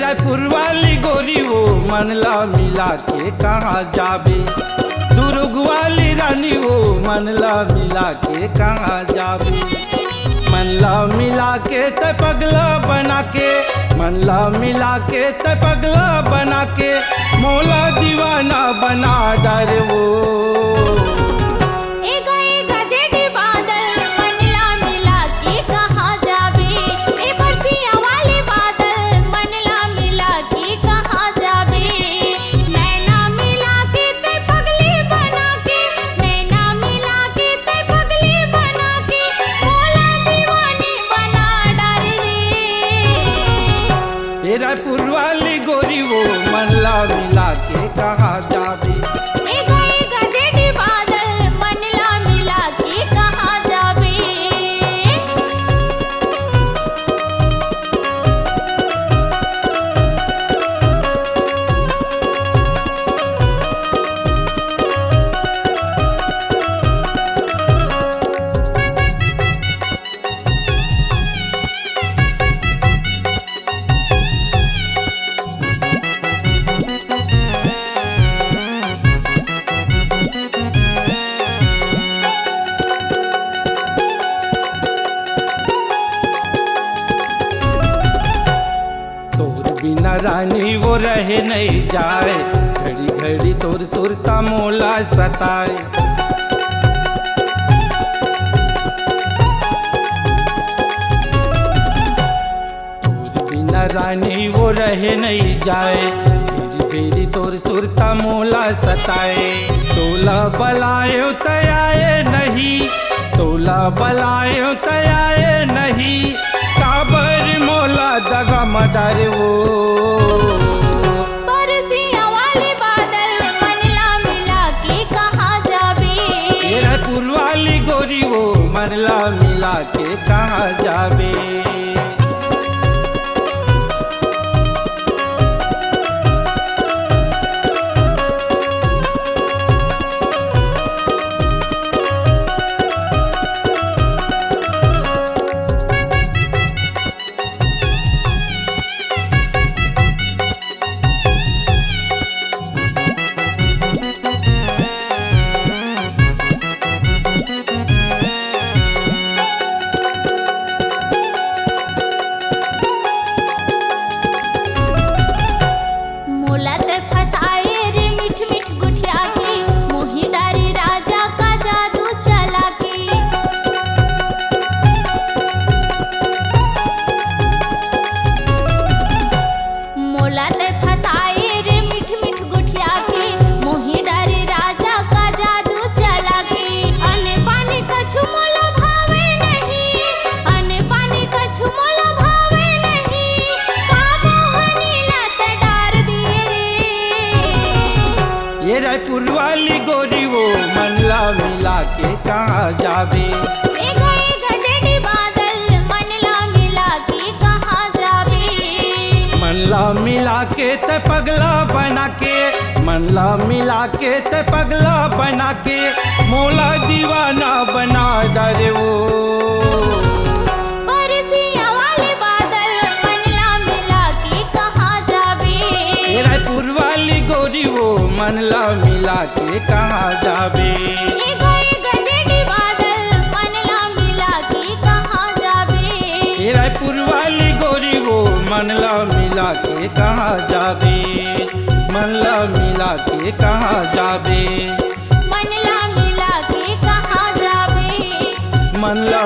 रायपुर वाली गोरी वो मनला मिला के कहाँ जाबे। दुर्ग वाली रानी वो मनला मिला के कहाँ जाबे। मनला मिला के ते पगला बना के, मनला मिला के ते पगला बना के, मोला दीवाना बना डर वो। रायपुर वाली गोरी वो मनला मिला के कहाँ जाबे। मनला मिला के कहाँ जाबे। बिना रानी वो रहे नहीं जाए, घड़ी घड़ी तोर सुरता मोला सताए। तोर बिना रानी वो रहे नहीं जाए, बेरी बेरी तोर सुरता मोला सताए। तोला बलायो तयाए नहीं, तोला बलायो तयाए नहीं, काबर मोला दगा मडारे वो। परसिया वाले बादल मनला मिला के कहाँ जाबे। रायपुर वाली गोरी वो मनला मिला के कहाँ जाबे। रायपुर वाली गोरी वो मनला मिला के कहाँ जाबे। मनला मिला के कहाँ जाबे। मनला मिला के ते पगला बना के, मनला मिला के ते पगला बना के, मोला दीवाना बना डरे वो। परसिया वाले बादल मनला मिला के कहाँ जाबे। रायपुर वाली गोरी वो मनला मिला के कहाँ जाबे। मनला मिला के कहाँ जाबे। रायपुर वाली गोरी वो मनला मिला के कहाँ जाबे। मनला मिला के कहाँ जाबे। मनला मिला के कहाँ जाबे। मनला